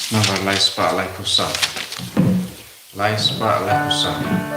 Nama lai spa lai pusat. Lai spa lai pusat.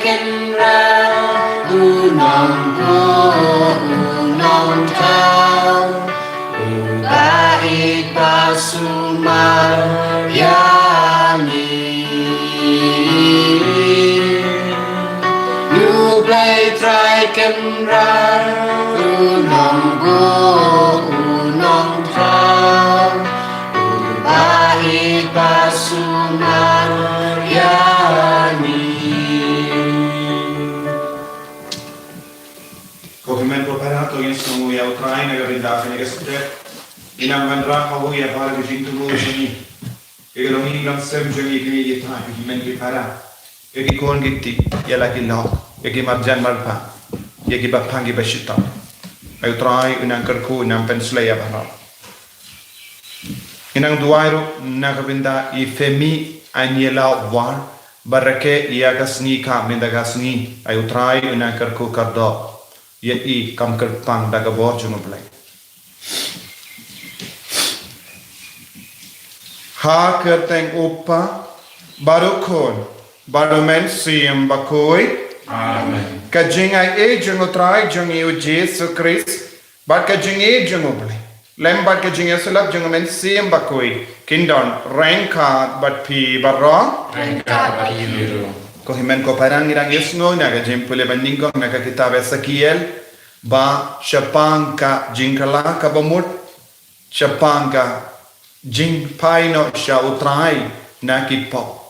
Can run, unong tao, Bakhuid basumal yani. You play try can run, unong tao, Bakhuid basumal yani. Movimento operato in Somalia, Ucraina, che ridafne che step, in avvendrà a voi a fare vicino voi, che non mi non sempre mi che mi dietro, che mi che farà, che con gitti, e la che no, e che margian marpa, e che bappangi bescitta. E utrai in ancarco in ampenslei a barra. In anduairo, nakabinda i femi aniela war, barrake iagasni ka mendagasni, e utrai in ancarco cardo. Yai kam kerpang daga borju ngoblai. Ha kerteng upa barukon barumen siem Bakhuid. Amen. Kajingai e jengotrai jengi u Jesu Christ. Bat kajingi jengoblai. Lembat kajingi sulap jengomen siem Bakhuid. Kindon rengkat bat pi barra. Rengkat bat pi biru. Ko himen ko parang irang yesno na ka jempule bandingko na ka kitab Ezekiel ba shapangka jingkala ka bamut shapangka jingpaino sha utrai na kipo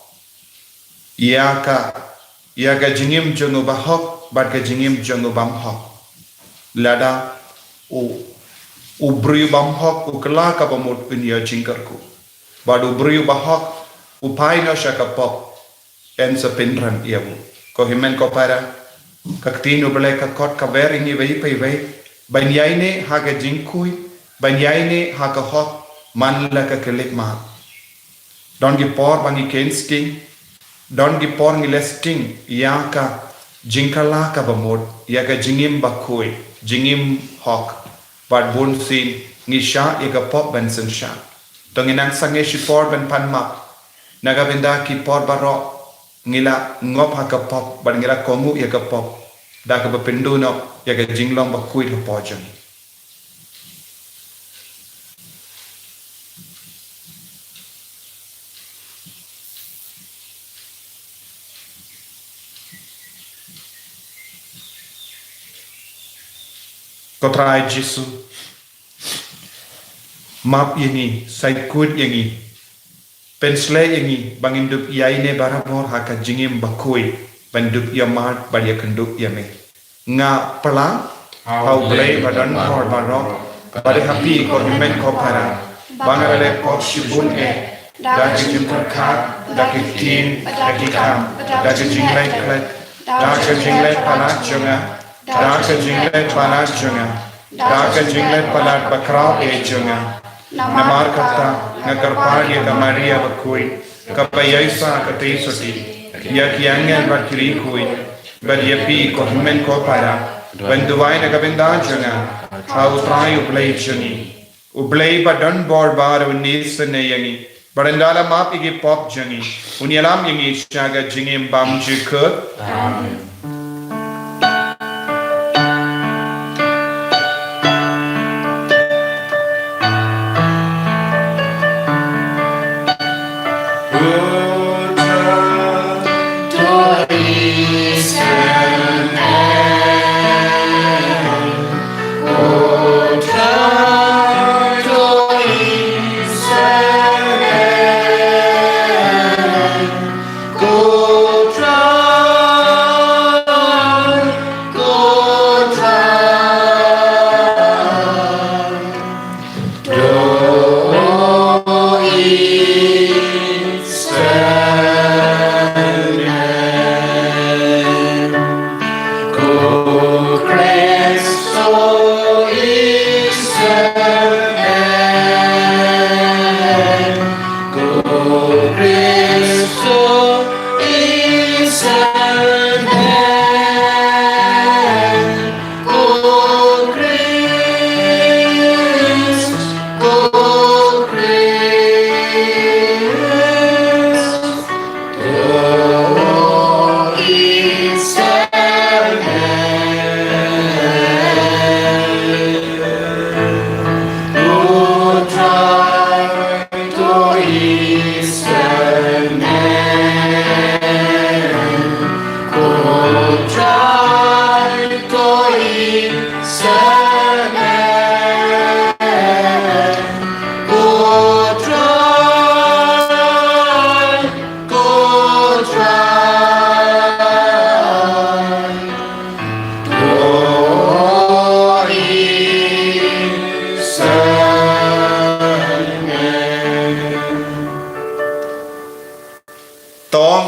yaka jingim jongo bahok bat ka jingim jongo bamhok lada u brio bamhok u kala ka bamut unya jingkarku badu brio bahok u paino sha ka pop en sa pinran iabu ko himen ko para kaktino bele ka kot ka veringi vei pai vei banyaine ha ka jinkui banyaine ha ka hot man la ka kelik ma don gi por bangi kensting don gi por ngi lesting ya ka jinkala ka bamod ya ka jingim Bakhuid jingim hok bad bun sin ngi sha e ka pop bensen sha tonginang sange shi por ben pan ma naga benda ki por baro ngila ngop ha ka pop ban ngila kongu ya ka pop da ka bapindu no ya ka jinglong Bakhuid ho pojang kotrai Jesu map ini sai kud ini pensle ini bangindup yaine barabor haka jingim Bakhuid bandup yamat badia kenduk yame nga pala hau blay badan hor baro bade happy ko men ko para bangale ko shibun da jingim perkat da kitin da kikam da jinglai klet da jinglai pala junga da jinglai pala junga da jinglai pala bakrao junga namar kata nakarpanya ka Maria Bakhuid kapayaysa ka teisoti yak yangan bakri kui badyapi ko himen ko para banduwai na kabinda janga au trai ublay jani ublay badan bor bar unis ne yangi barandala map igi pop jangi unyalam yangi shaga jingim bam jikut amen.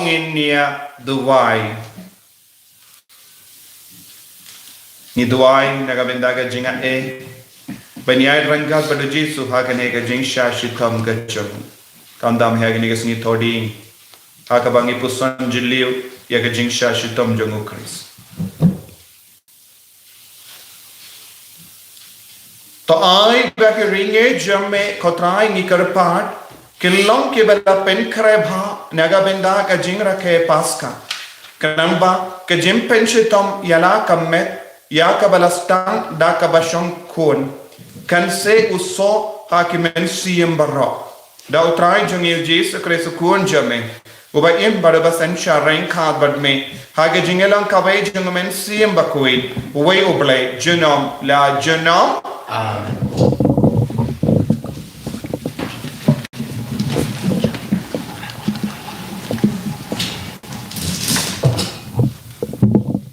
bangin niya duway. Ni duway nagabenda ka jinga banyay rangga pada Jesu hakane ka jing sha shitam gachon. Kandam hakane ka sini thoding. Hakabangi pusan jiliu ya ka jing sha shitam jongu Kris. To ai baki ringe jamme kotrai ngi karpat kilong ke bala pen krebha naga benda ka jing rakhe paska kanamba ka jim pen shitam yala kammet ya ka balastang da ka bashong kun kan se uso hakimen siem barro da utrai jongi Jesus Kristus kun jamme uba im barabasan shareng khad badme hage jingelang kabai jongamen siem bakhuid uway ublay jenom la jenom. Amen.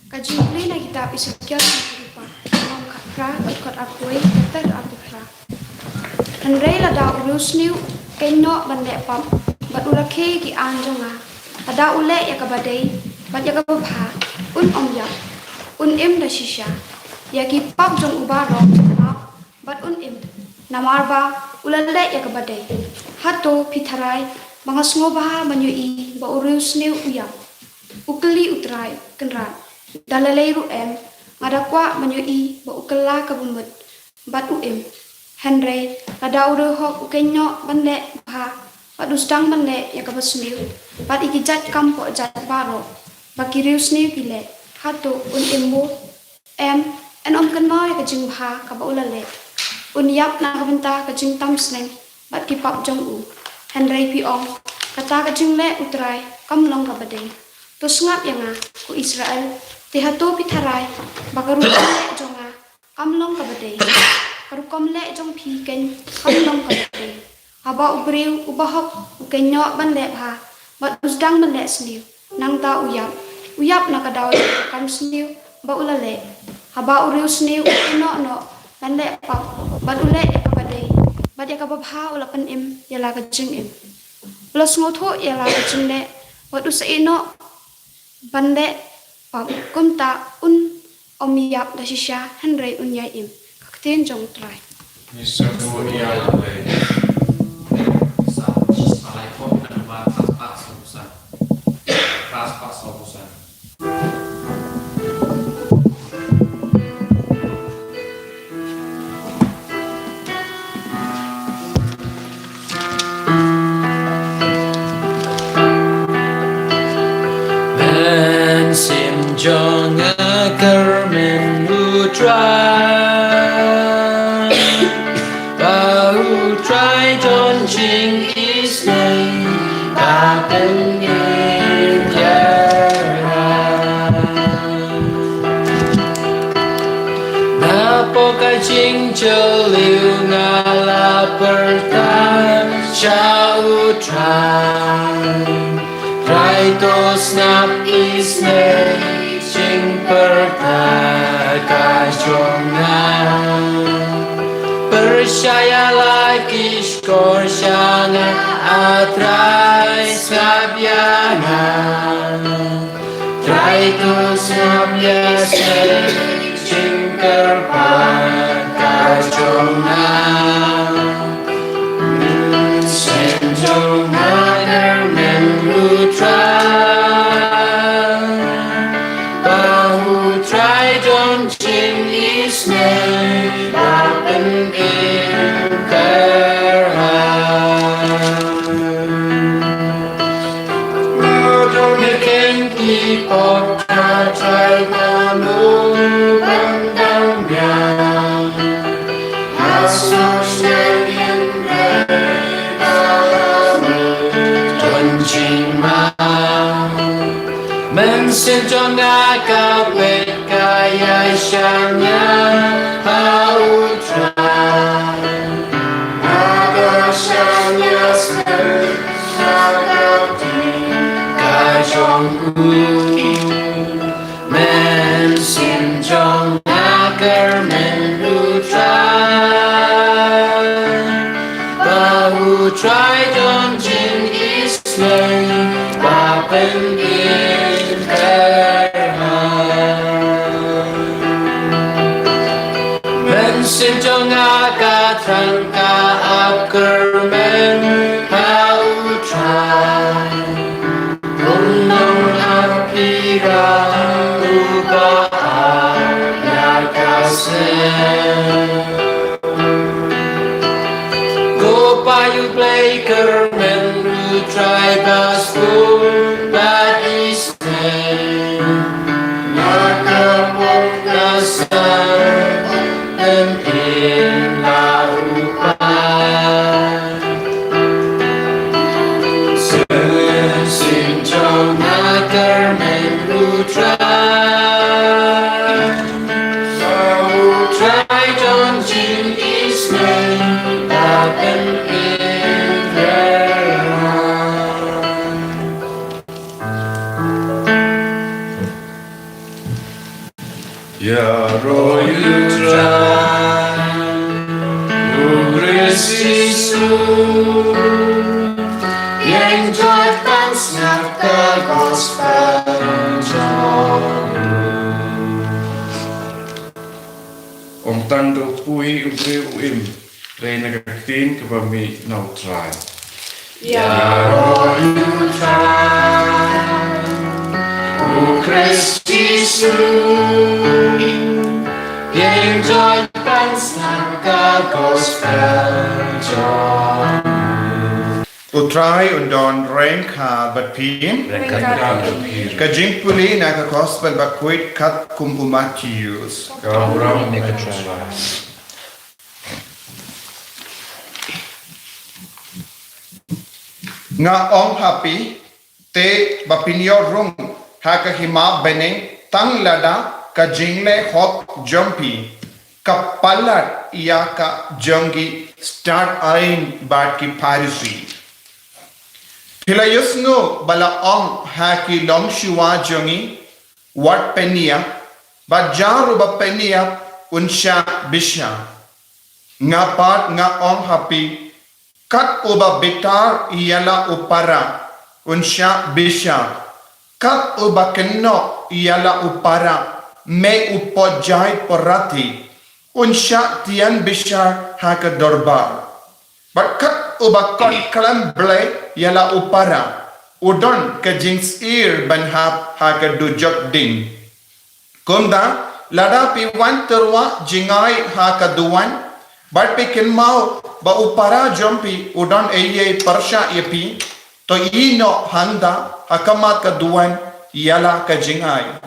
Kajimli na kita isukya sa lupa. Ang kakra at kot apoy katar apikra. Andrei la da urus niu kenno bande pam. Bat ulake ki anjonga. Ada ule ya kabadai. Bat ya kabapha. Om ya. Im da shisha. Ya ki pap jong ubaro. Bat im namarba ulale ya kabadai hato pitharai mga sngobaha manyui ba urus new uya ukeli utrai kenra dalalai ruem ngadakwa manyui ba ukela kabumut bat henry kada uru hok ukenyo bande ba padustang bande ya kabasniu bat ikijat kampo jat baro bakirius new kile hato imbo en kenno ya kajing ba kaba ulale Unyap na kabenta kajing tamsneng bat kipap jong Henry piong kata kajing le utrai kamlong kabadeng tus ngap yang ku Israel tihato pitharai bakaru le jonga kamlong kabadeng karukom le jong pi ken kamlong kabadeng haba ubreu ubahok ukenyo ban le ha bat usdang ban le sniu nang ta uyap na kadaw kam sniu ba ulale haba ureu sniu no Bande pap bat ule kabadai bat ya kababha ulapan ya la kajing plus ngotho ya la kajing le bat usaino bande pap kumta omiyap da shisha Henry unyai kakten jong trai Mr. Budia Lambe. Sa salai pop dan ba pas sobusan. Pas sobusan. Jong kermen utrai, utrai John Ching is name, Bapen Napokai Ching Chaliu ngala perta sha utrai, Raito snap is name. Percayalah kishkor syanga atrai sabyana Trai tu sabyase cingker pakajona Senjona dermen lutrai Try don't change his name, Bapen in Don't you can keep on try to move and down down. Don't change my Mensen John Akapet kaya syangnya hautrai Ada syangnya sekagati kajongku Mensen John Akar menutrai Bahutrai John Jin Islam Bapa เป็นอินเทอร์มาmen sinjonga trangka akermen pautra unang apira uba yakase go payu play kermen ru try basku that is nakapok nasan in laupan sin trong nagar men try don't jin is name happen in there ya royu Sisu yang jatan snapka gospel Om tanto pui ugre uim reina kaktin kebami nau try Ya royu try Sisu yang jatan snapka gospel Utrai undon rengka bat pin kajing puli na ka gospel Bakhuid kat kum umatius Kaurang nga ong happy te bapinyo rung haka hima beneng tang lada kajing le hop jumpy kapalat iya ka jongi start ain bat ki parisi Hilayusno bala ong haki long shiwa jongi wat penia bajaru ba penia unsha bisha ngapat nga ong happy kat uba bitar iyala upara unsha bisha kat uba kenno iyala upara me upojai porati unsha tian bisha haka dorbar Bakat ubakon kalam blay yala upara udon ke jings ir banhap haka dujok ding kumda lada pi wan terwa jingai haka duwan bat pi kenmau ba upara jompi udon eye parsha yepi to ino handa hakamat ka duwan yala ka jingai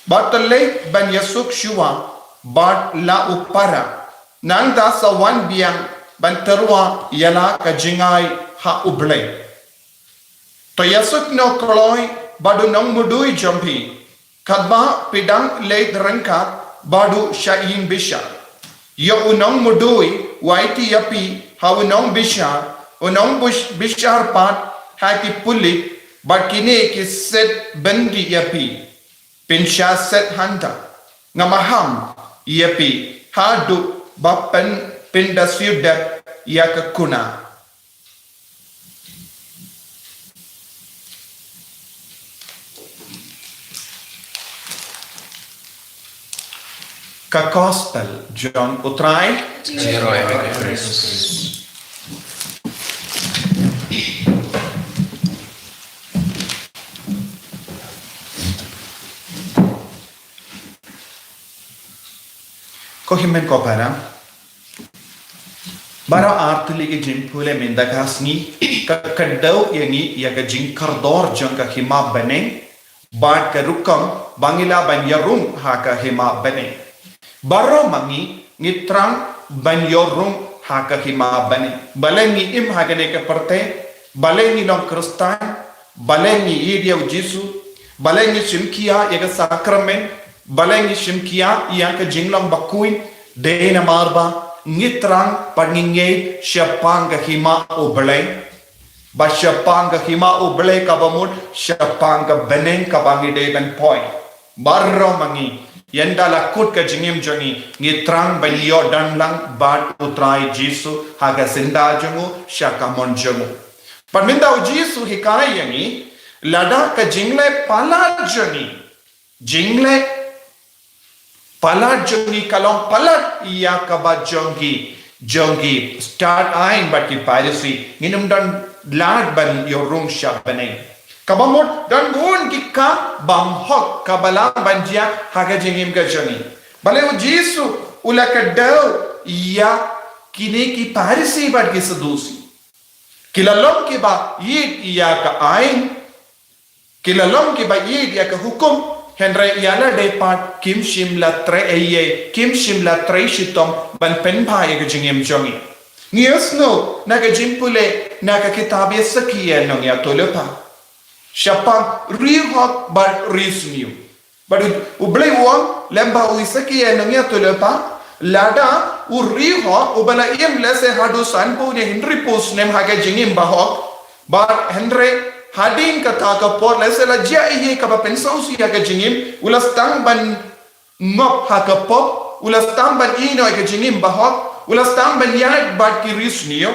bat le ban yasuk shua bat la upara nang da sa wan biang banterwa yala ka jingai ha ublay to yasuk no kloy badu nong mudui jompi kadba pidang le drengka badu shayin bisha yo unong mudui waiti yapi ha unong bisha unong bishar pat hati puli bakine ki set bendi yapi pinsha set handa ngamaham yapi hadu bapen Pindasudap yakakuna. Ka gospel John utrai Zero Christus. Ko himen ko para Bara artli ke jin phule minda kasni ka kadau yangi ya ka jin kardor jang ka hima bane ba ka rukam bangila ban yarum ha ka hima bane baro mangi ngitrang ban yorum ha ka hima bane balengi im ha ka ne ka parte balengi long kristan balengi idia jisu balengi shimkia ya ka sakrament balengi shimkia ya ka jinglong Bakhuid dena marba ngitrang paningay syapanga hima ublay ba syapanga hima ublay kabamud syapanga beneng kabangide ben point barro mangi yenda lakut ka jingim jangi ngitrang banyo danlang bad utrai jisu haga sinda jangu syakamon jangu paminda jisu hikai yangi lada ka jingle pala jingle pala jongi kalong palat iya ka ba jongi start ain bat ki piracy nginum dan lad ban your room shop banai kabamot dan gun ki ka bam hok kabala banjia haga jingim ka jongi bale o jisu ulaka dau iya kine ki piracy bat ki sedusi kilalom ki ba yid iya ka ain kilalom ki ba yid iya ka hukum Henry Yala de part Kim Shimla tre Kim Shimla tre shitom ban pen bhai ka jingem jongi nius no naga jimpule naga kitabia sakia nong ya tolepa shapang rihok but risniu but ublay wong lemba uisakia nong ya tolepa lada uriho ubala im lese hadu sanpo ne Henry post nem haga jingem bahok but Henry hadin kata ka por lese la jia ihe ka ba pensau si ka jingim ulas tang ban ngop ha ka pop ulas tang ban ino ka jingim bahok ulas tang ban yak bat ki risnio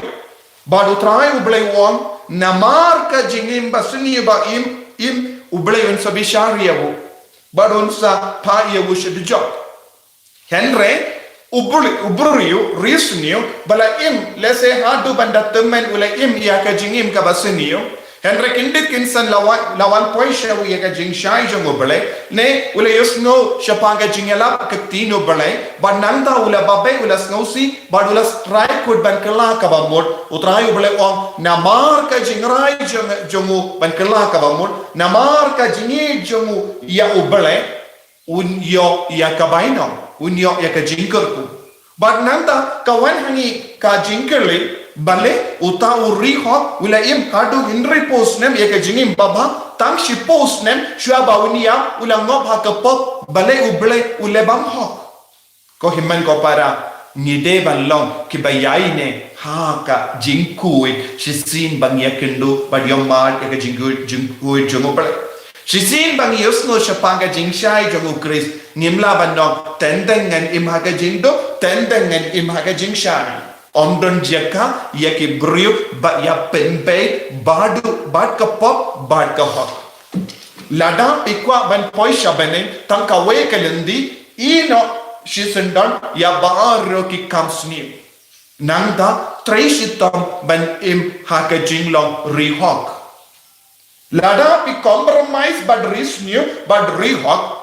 ba do trai ublay won namar ka jingim basni ba im ublay un sabi sharia ba don sa pa ye wo shedjo henre uburiu risnio bala im lese hadu banda temen ulai im ya ka jingim ka basnio Henry kindit kinsan lawan poisha wi ka jing shai jongo bale ne ule yusno shapanga jingela kaktino bale bananda ula babe ula snausi badula strike could ban kala ka ba mod utrai bale on namar ka jingrai jongo ban kala ka ba mod namar ka jingi jongo ya ubale unyo ya ka baino unyo ya ka jingkerku bananda kawan hani ka jingkerle bale uta uri ho wila im hadu Henry post nem yeka jingim baba tang shi post nem shua bawnia ula ngop ha ka pop bale uble ule bam ho ko himman ko para ngide balong ki bayai ne ha ka jingkui shisin bang yakindu badyom mar yeka jingkui jongo bale shisin bang yusno shapanga jingshai jongo kris nimla bandong tendengan im ha ka jingdo tendengan im ha ka jingshai Ondon jaka yaki brio ba ya penpe badu bad ka pop bad ka hot lada pikwa ban poisha bene tanka we kalendi ino shisendon ya baaro ki kamsni nangda treshitam ban im haka jinglong rihok lada pi compromise bad risnew bad rihok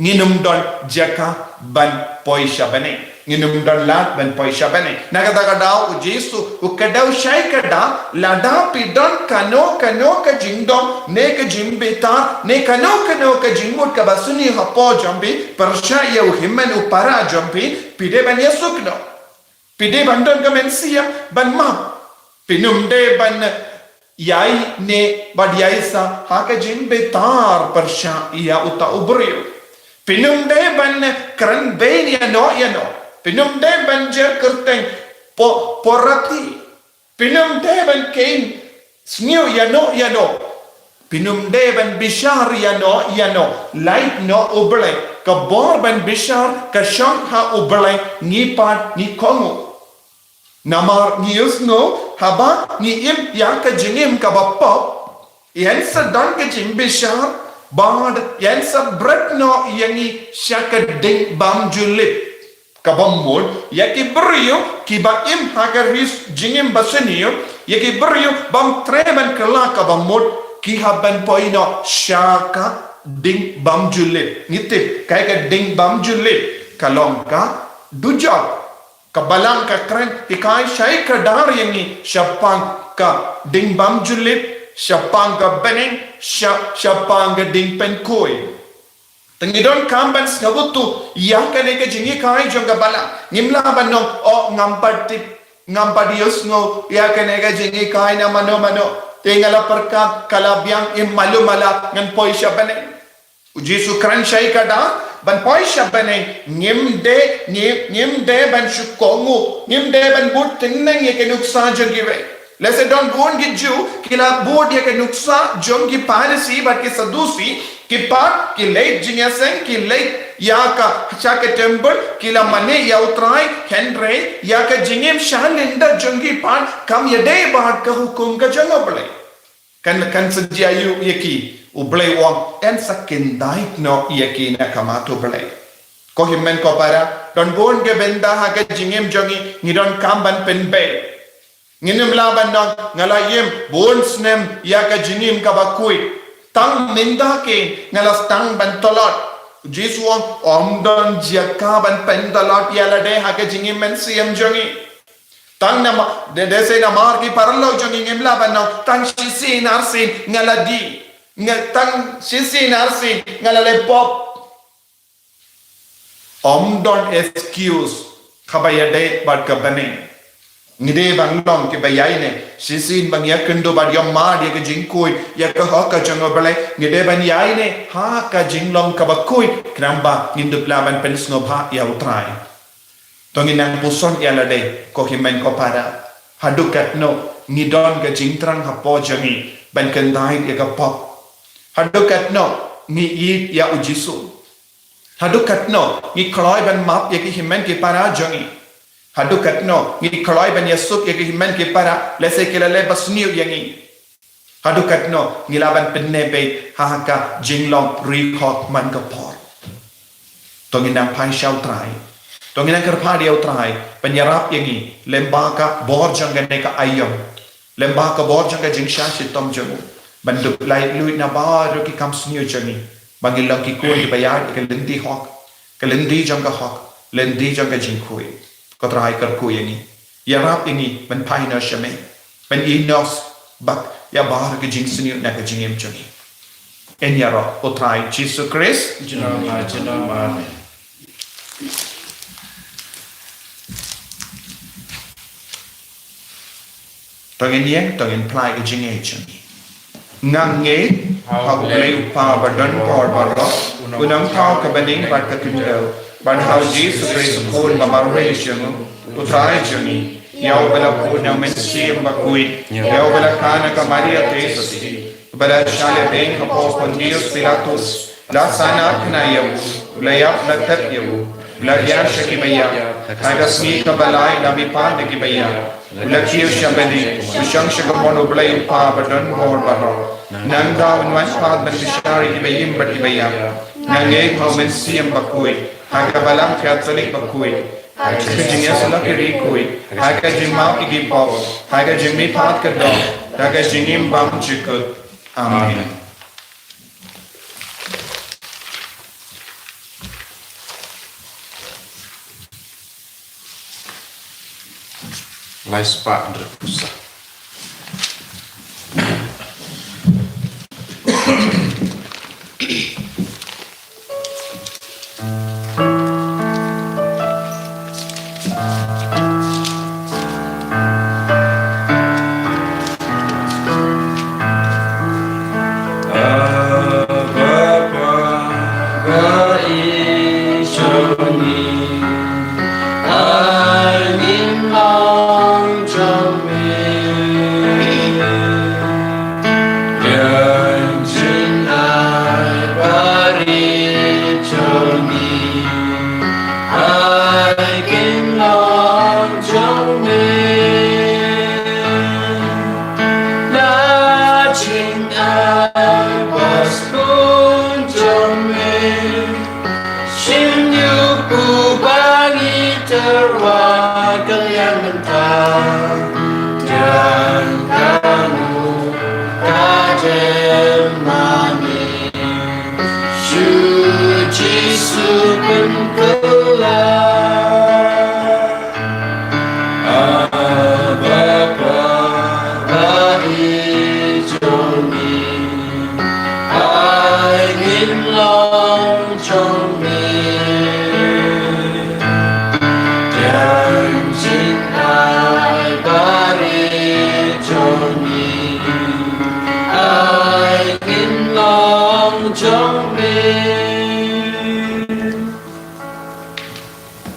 nginum don jaka ban poisha bene nginum don lat ban poisha bene nagada kadau ujesu ukadau shai kada lada pidon kano ka jingdom ne ka jimbeta ne kano ka jingmut ka basuni hapo jambi persha ye himmen upara jambi pide ban yesukno pide bandon ka mensia ban ma pinum de ban yai ne bad yaisa haka jimbetar persha ya uta ubrio pinum de ban kran benia no ya no pinum de ban jer kerteng porati pinum de ban kain sniu ya no pinum de ban bishar ya no light no uble ka bor ban bishar ka shang ha uble ni pat ni kongu namar ni usno haba ni im ya ka jingim ka bappa yansa dan ka jim bishar bad yansa bret no yangi shaka ding bam julip kabamod yaki brio ki ba im hagaris jingim basenio yaki brio bam treban kala kabamod ki haban poino shaka ding bam julip nitip kay ka ding bam julip kalongka dujak kabalang ka kren ikai shai ka dar yangi shapang ka ding bam julip shapang ka beneng shapang ka ding pen koi tengidon kamban snabutu ya kane ka jingi kai jonga bala nimla banong o ngampadios no ya kane ka jingi kai na mano tengala perka kalabyang imalu mala ngan poisha bane ujisu kran shai kada ban poisha bane nimde ban shukongu nimde ban but tinang ye ke nuksa jogiwe lese don bon giju kila bod ye ke nuksa jongi parisi ba ke sadusi ki pat ki late jingaseng ki late ya ka chake temple kila mane ya utrai henry ya ka jingem shalinda jongi pat kam yede baat ka hukum ka jangable kan sejayu yaki ublay wang en sakin daik no yaki na kamato blay ko himmen ko para don bon ke benda ha ke jingem jongi ngidon kamban penbe nginem laban dong ngalayem bon snem ya ka jingim ka Bakhuid tang minda ke ngalas tang ban tolot jisuang omdon jaka ban pendalot yalade ha ke jingim men siam jongi tang nama de na mar ki parlo jongi ngem laban dong tang sisi narsin ngaladi tang sisi narsin ngalale pop omdon excuse khabayade bad ka bane ngide banglong ke bayai ne sisin bang ya kendo bad yom ma dia ke jingkui ya ke ha ka jango bale ngide ban yai ne ha ka jinglong ka Bakhuid kramba ngindup laban pensno bha ya utrai tonginang puson ya lade ko himen ko para hadukat no ngidon ke jingtrang ha po jangi ban kendai ya ka pop hadukat no ngi yit ya ujisu hadukat no ngi kloi ban map ya ki himen ke para jangi hadukat no ngi kloi ban yasuk ya ki himen ke para lese ke lele basniu yangi hadukat no ngi laban pennebe ha ka jinglong record man ka por tonginang pai shau trai tonginang kerpa dia utrai penyerap yangi lembaka bor jangane ka ayam lembaka bor janga jingsha sitom jangu bandup lai luit na baru ki kam sniu jangi bangilang ki kuy bayar ke lendi hok ke lendi jangka hok lendi jangka jingkui ko trai kar kuy yangi yarap yangi ban pai na shame ban inos bak ya bar ke jing sniu na ke jingem jangi en yaro utrai Jesus Christ Jenama. tongin yang tongin plai ke jingem jangi ngang nge hau leu pa badan por baro unang tau ka baning bat ka kindel ban hau Jesus Christ kon mamare jangu utrai jangi yau bala puna men siam Bakhuid yau bala kana ka Maria Teresa bala shale ben ka Pontius Pilatus la sana kana yau la yap la tat yau la yan shaki baya aga smi ka balai la mi pa de ki baya la kiyo shabani shang shagamono blay pa badan bor baro nang daw wan pa ban shari ki bayim bat ki baya nang ek ho men siam Bakhuid aga balam Catholic Bakhuid aga jingya sala ki ri kui aga jingma ki gi pop aga jingmi pat ka do aga jingim bam chikut amen Lai spa berpusa.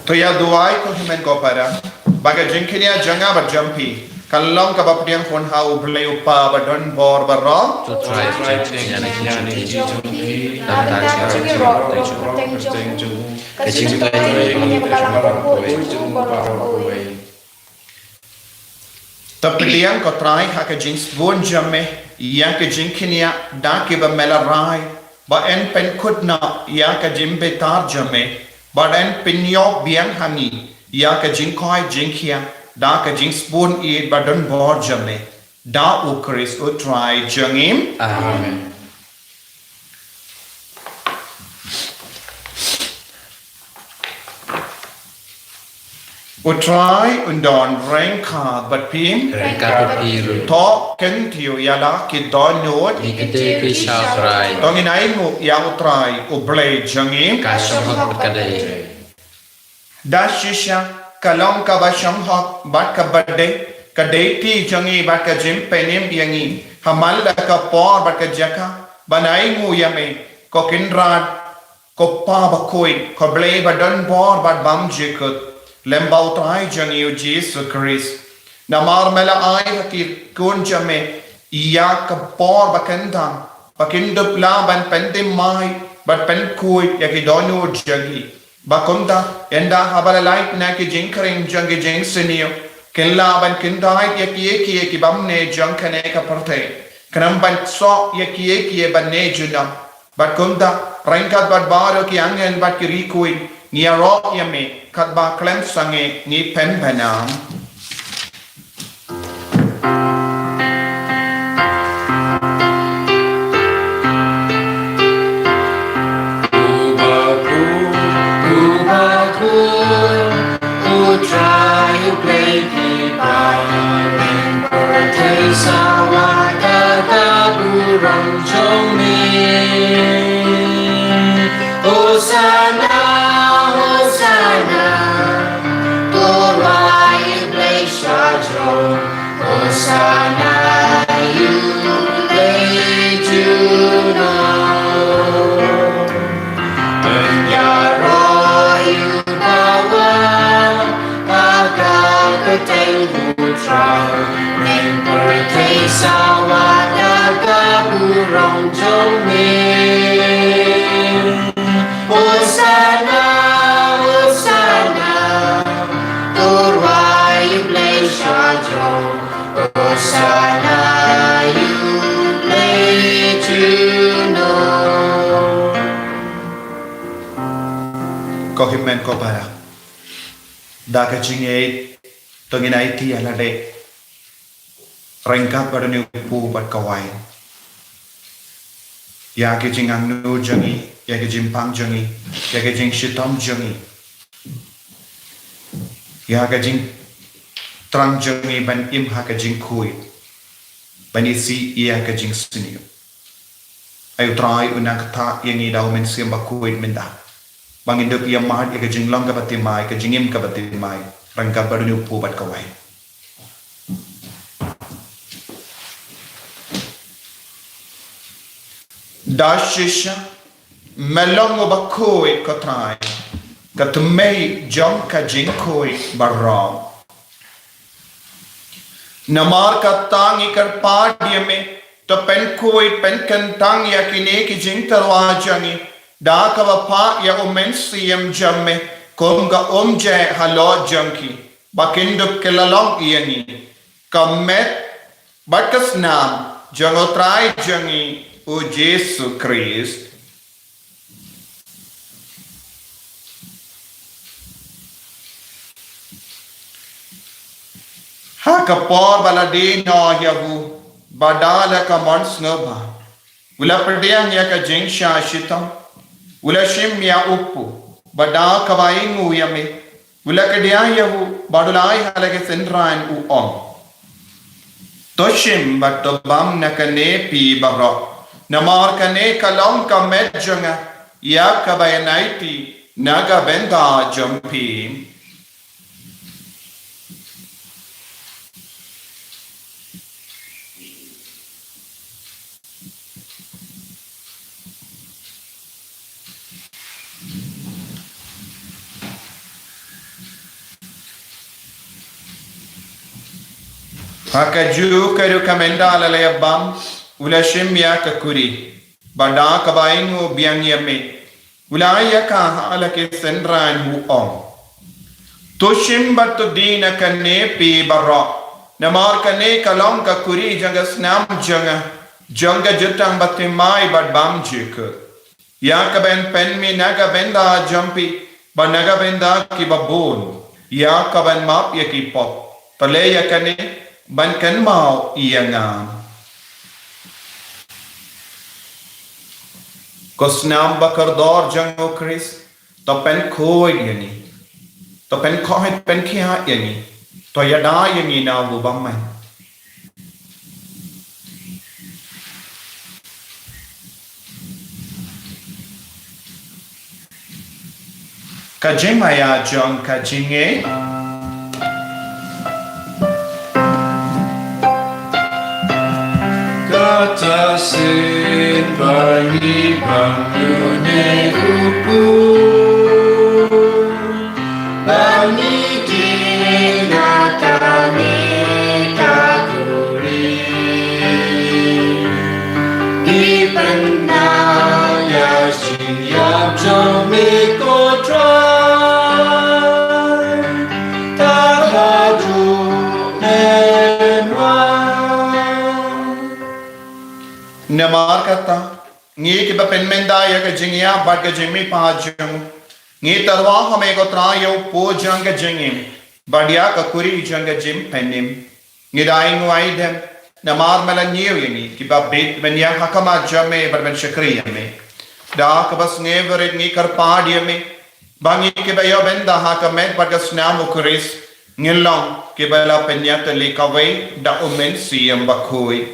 Toya duai ko himen ko para baga jingkinia janga berjampi kalong ka bapdiang phone ha ublei upa badon bor barro Try nyane jijung Tapiliang ko try haka jing spoon jame yang ke jing kinia da ke ba mela rai ba en pen kudna yang ke jing betar jame ba en pinyo biang hangi yang ke jing koi jing kia da ke jing spoon eat ba don bor jame da u Chris u try jangim Amen. u try undon rank ka bat pim Rengka biru. to ken tiu yala ki don nod Ikete pisau rai. dongin ai mu yang u try u blade jangim Kasong hok kadai. Dashisha kalong ka ba sham hok bat ka bade ka deiti jangi bat ka jim penim yangi hamal ka por bat ka jaka banai mu yame ko kinrad ko pa bakhuid ko ble ba don por bat bam jikut lembau trai jangi u Jesus Christ namar mela ai hakir kun jame iya ka por bakendang pakindup la ban pendim mai bat pen kui yaki donu jagi Bakonda enda habala light na ki jinkering jangi jing sinio kella ban kindai yaki ki bamne jankane ka parte kanam ban so yaki ban ne junam bakonda rankat bat baro ki angel bat ki rikui ni aro yame kat ba klem sange ni pen banam ko himmen ko para daka jinge tongin ai ti ala de rengkat badani pu bat kawai ya ke jingang nu jangi ya ke jimpang jangi ya ke jing shitam jangi ya ke jing trang jangi ban im ha ke jing kui ban isi ya ke jing sinio ayu try unang tha yangi daw men sim Bakhuid minda bangin dok ia mahad ya ke jing long ka batimai ke jingim ka batimai rengkat badani pu bat kawai Dashisha melong Bakhuid ko try ka tumay jong ka jinkoi barraw namar ka tangi kar paadya me to pen koi pen kantang ya kine ki jing tarwa jangi da ka pa ya omen siyam jamme konga omje halo janki bakindup kelalong yani kamet bakas nam jango try jangi o Jesus Christ ha kapor baladino yavu badala ka mons noba ula perdiyang ya ka jingsha shitam ula shim ya uppu bada ka baingu yame ula kediyang yavu badulai halage senran u om toshim batobam nakane pi barro namar kane kalong ka medjanga ya ka bayanaiti naga benda jampi haka ju karu kamenda alalaya bam ula shim ya ka kuri bada ka baingu biang yame ula ya ka hala ke senran hu om to shim batu dina ka ne pi barra Namar kane kalong ka kuri janga snam janga jutang batimai bad bam jika. Ya ka ben pen mi naga benda jampi ba naga benda ki babon. Ya ka ben map ya ki pop. Tale ya kane ban kan mau iya ngam. Ko snam bakar dor jango Chris. To pen khoi yani. To pen khoi pen kia yani. To yada yani na bu bam mai. Kajimaya jong kajinge. Kata sin bagi bangunnya upu Bani dinatani kakuri Di penaya siap jomik kotrai Tahadu Namar kata ngi ki ba pen menda ya ka jingya bad ka jingmi pa jang ngi tarwa hame ko tra yo po jang ka jingim badya ka kuri jang ka jim penim ngi dai ngwai dem namar mala niyo yani ki ba bet menya hakama jame bar ben shakri me da ka bas nge verit ngi kar pa dia me bangi ki ba yo benda ha ka met bad ka snam ukuris ngilong ki ba la penya te li ka wei da umen siyam bakhuid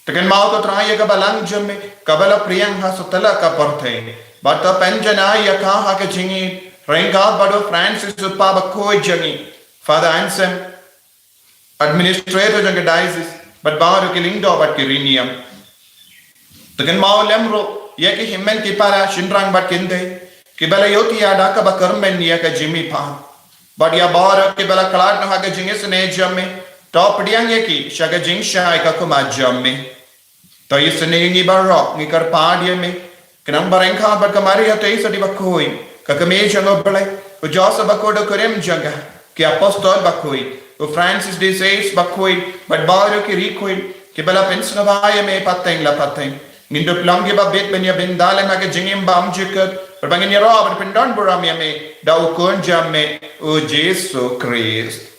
Tekan mau to try ka balang jamme kabala priyang ha sutala ka parthe bata penjana ya ka ha ka jingi renga bado Francis uppa Bakhuid jangi Father Anselm administrator jang diocese but baru ki lingdo bat ki riniam tekan mau lemro ya ki himmen ki para shinrang bat kinde ki bala yoti ya da ka bakar men ya ka jimi pa but ya bar ki bala kalat no ha ka jingi sne jamme top diang ya ki shaga jing shai ka kuma jamme To isne ngi barok ngi kar pa dia me kenang bareng kha bat kamari ate isa di Bakhuid ka kame jango bale o Joseph Bakhuid korem janga ki apostol Bakhuid o Francis de Sales Bakhuid bat baro ki rikuid ki bala pensna baya me pateng la pateng ngindo plangi ba bet benya bendale ma ke jingim bam jikat perbangin ya ro bat pendon buram ya me da o kon jamme o Jesu Christ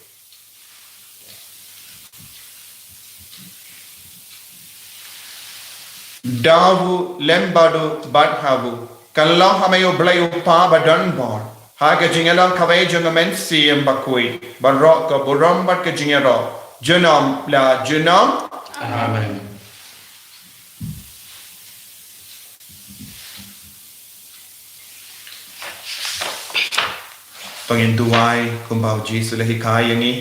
Davu lembadu badhavu kallam hamayo blayu pa badan bor haga jingalang kawai jangamen siyam Bakhuid barok ka buram bat ka jingero junam la junam Amen. Pangin duai kumbau Jesu lahi kayangi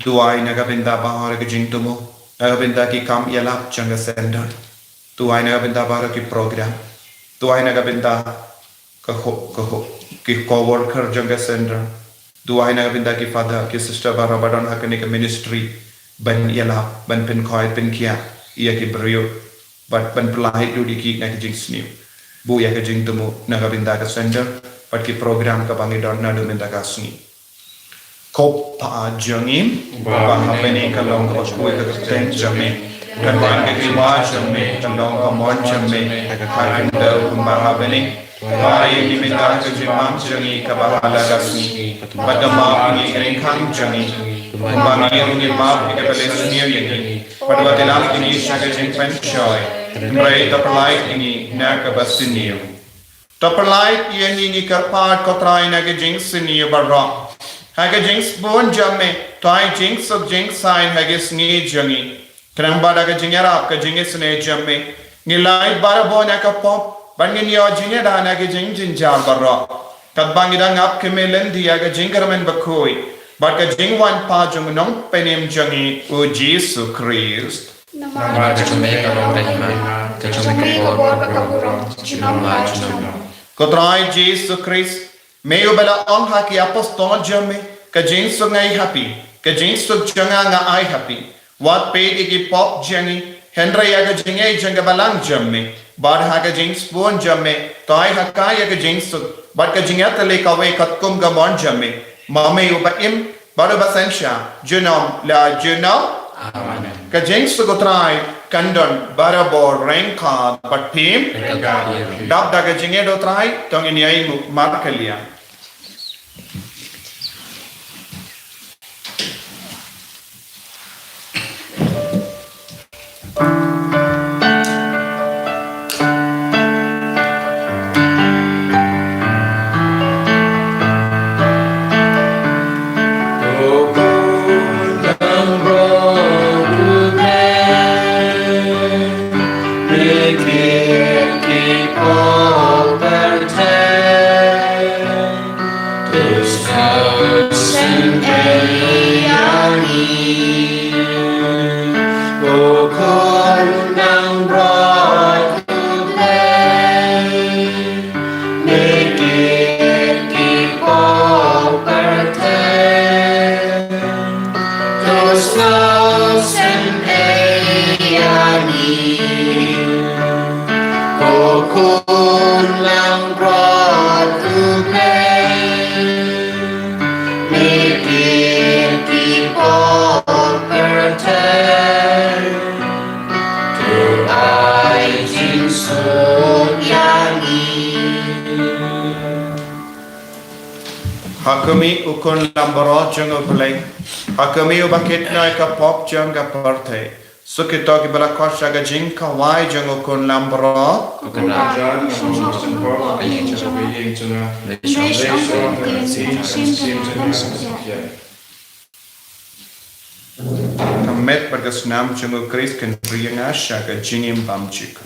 duai nagabinda bahar ka jingtumo nagabinda ki kam yalap janga sender Tuai naga benda bara ki program. Tuai naga benda ki co-worker janga center. Tuai naga benda ki father ki sister bara badan hakani ka ministry ban yala ban pen khoi pen kia ia ki brio but ban pelai du di ki na ki jing sniu. Bu ya ka jing tumu naga benda ka center but ki program ka bangi don na du benda ka sni. Kop pa jangim ba hapeni ka long ka koi ka ten jangim. Kan wan ke kiwa jamme tandong ka mon jamme ka kan da kumara beni vai di minta ka jimam jangi ka bahala ka sni padama ni ring khang jangi kumba ni ni ma ke pale sniyo yeni padwa telang ni shaka jing pen shoy mrai taplai ni na ka basniyo taplai yeni ni ka pat ko trai na ke jing sniyo barra ha ke jing spon jamme tai jing sub jing sign ha ke sni jangi Kerang bada ka jingera ka jingis ne jamme ngilai bara bona ka pop bangin yo jingera na ka jing jinjar barra kad bangira ngap ke melen dia ka jingermen Bakhuid but ka jingwan pa jung nong penem jangi o Jesu Christ Nama kecumi kalong rehma kecumi kabor kabor junama junama Kotrai Jesu Christ meyo bela on ha ki apostol jamme ka jing so ngai happy ka jing so janga nga ai happy Wat paid iki pop jangi Henry yaga jinge janga balang jamme Bad haga jing spoon jamme Tai haka yaga jing sut Bad ka jinga tali kawe katkum gamon jamme Mame uba im baru basensya genom la genom Amen. ka jeng sugotrai kandon barabor rengka patpim dap daga jenge do trai tong iniai markalia Hakami ukon lambaro jango play. Hakami ubakit na ka pop janga parte. Sukito ki bala kosha ga jinka wai jango kon lambaro. Kamet bagas nam jango kris kan priyanga shaga jingim bamchika.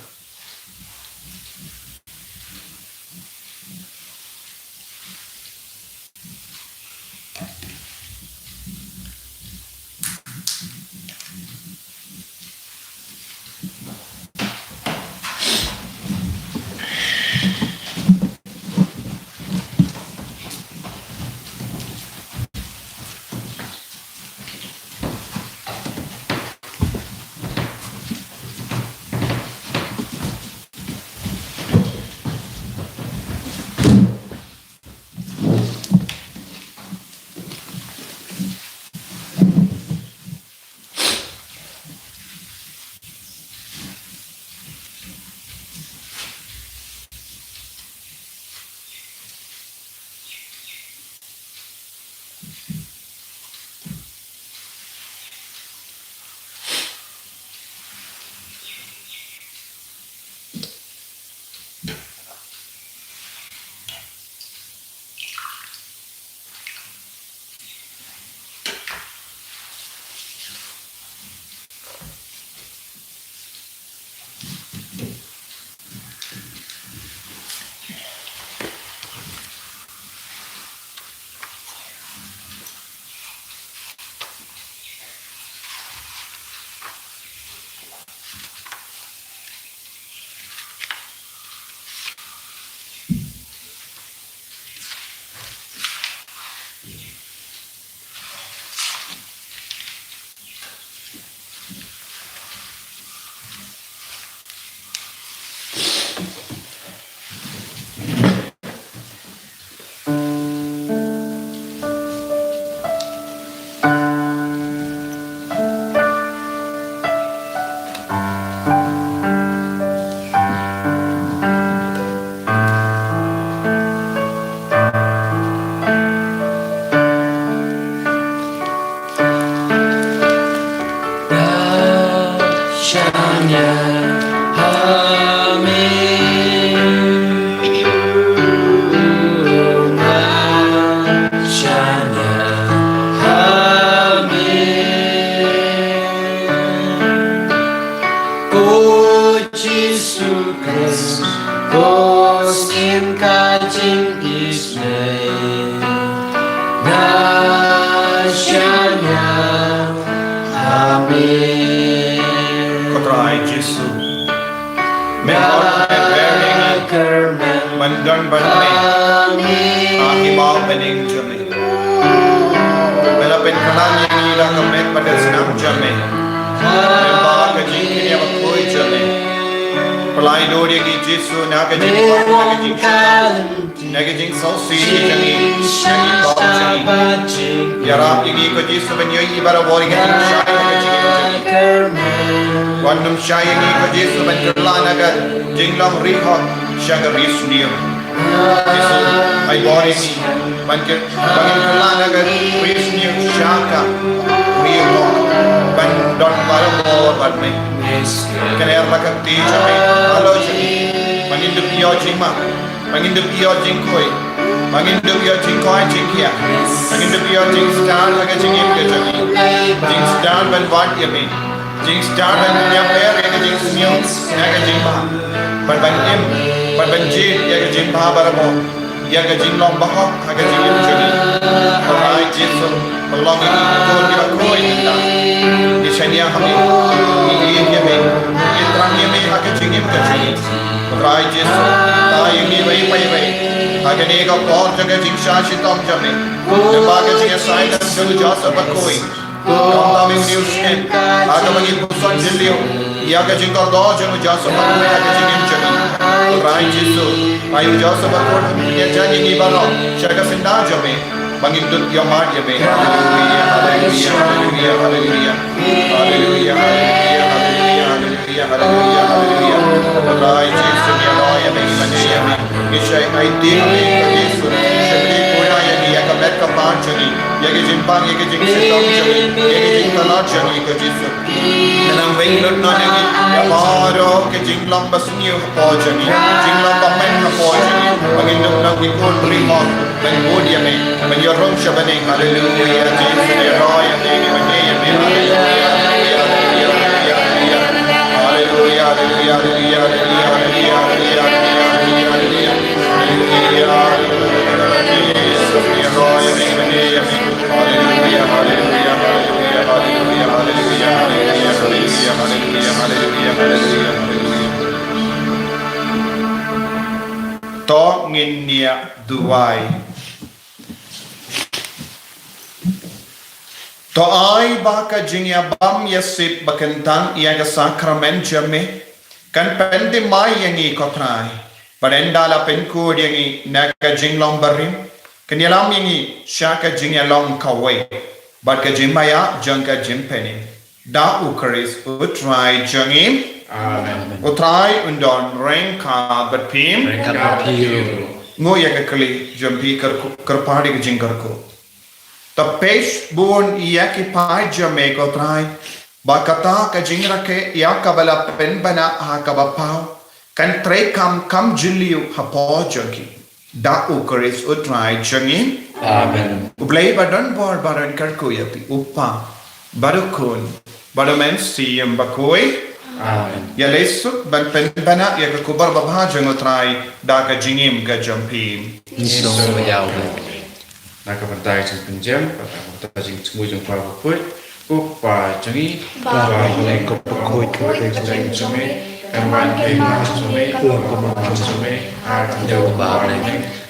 Kotrai Jesu. Memon bearing mandon banme. Ahimaw bening jame. Melapit kanan yang ilang kamet pada senam jame. Membawa kajing kini Bakhuid jame. pelai do dia ki Jesu naga jing naga jing naga jing sausi jangi jangi bom jangi ya rab yangi ko Jesu banyo ibara bori ka jing shai naga jing wanum shai yangi ko Jesu banyo la naga jing long rihok shaga risnium Jesu ai bori ni banyo banyo la naga risnium shaka rihok ban don bara bor ban me Kaya rakati jami halo jami mangindup iyo jingma mangindup iyo jingkoi mangindup iyo jingkoi jingkia mangindup iyo jingstar laga jingim ke jami jingstar ban wat yami jingstar ban nyaper ya jing smyong ya jingba ban im ban jin ya jingba baramo ya jing long bahok ha jingim jami Hai Jesu belong ini kau dia koi kita di sini kami ini me terangnya me akan jingim ke sini Hai Jesu ta ini baik akan ini kau kor jaga jingsha sitom jami sebagai jingga sai dan jauh jasa bakoi kau kami uniuskan akan bagi pusan jeliu ia akan jingkor doa jauh jasa bakoi akan jingim jami Hai Jesu ayu jasa bakoi punya janji ini barang jaga senda jami Mengikut yang mati be haleluya haleluya haleluya haleluya haleluya haleluya haleluya haleluya Rai Yesus ya Rai ya bagi ya Isai ai di Yesus sebeli koya ya dia kamet kapan jani ya ke jimpang ya ke jing sitom jani ya ke jing tanah jani ke Yesus Nanang venglot na ni ya maro ke jing lambas niu po jani jing lambas men po jani Mengikut na wikon rimon dan dia me menyorong syabani haleluya Yesus ya Rai ya bagi ya haleluya haleluya haleluya haleluya To ngin nia duai To ai baka jingya bam yasip bakentang iaga sakramen jame kan pende mai yangi kotrai barendala penku yangi naga jinglong barim kan yalam yangi shaka jingya long kawai barka jimaya jangka jimpeni da ukaris utrai jangim Amen. Utrai undon rengka berpim ngo yaga kali jampi kerpadi ke jingkarku Tapesh buon iaki pai jame kotrai bakata ka jingrake ya kabala penbana ha kabapau kan tre kam jiliu hapo jogi da ukaris utrai jangin Amen. Ublay badan bor baran karku yapi upa badukun badamen siyem bakoi Amen. Ya lesuk ban penbana ya kubar babha jangotrai da ka jingim ka jampim Nisong yaw Nakapantai jeng penjam, nakapantai jeng semua jeng para Bakhuid, kupa jengi, Bakhuid ko Bakhuid ko jeng jeme, emban kema jeme, kema jeme, Jauh balik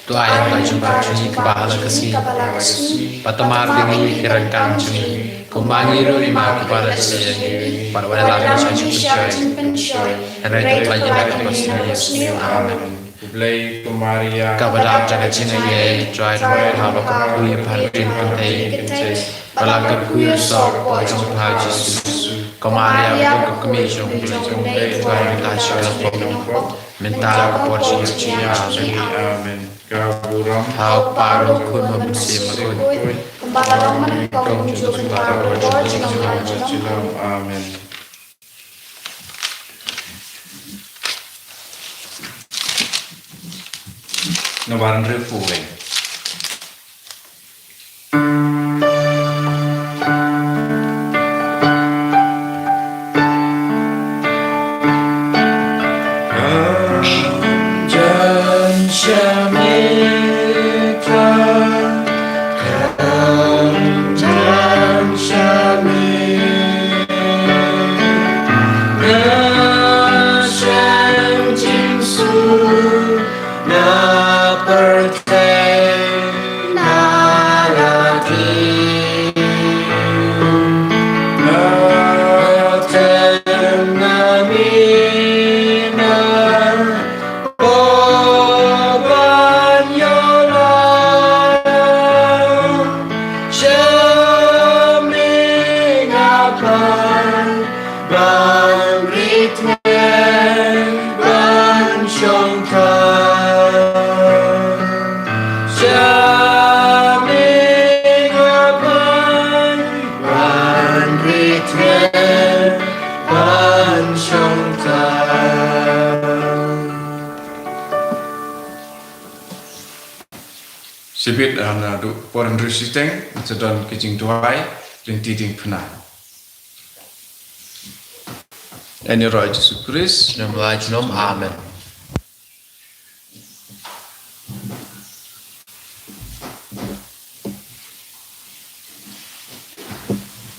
tu ayat lagi bagi kepala kesi patamar demi kirakan cumi kumangiru lima kepala kesi pada pada lagi saya percaya karena itu lagi lagi pasti amin Kublai Kumaria kepada jaga cina ye try haba kuy partin kuntai balak kuy sok pojong haji Kumaria buku kemisong kuy try kasih lapor mental porsi cina Amen Kaburam Hau paru kun membersih makun Kembalaman kau muncul kembali Amen Nawaran refueng Na percaya ชีวิตอันดูปอนรู้สึกเต็งจะโดนกิจงด้วยเรื่องที่ดิ่งพนาอันนี้รอยเยซูคริสต์ Nom Amen.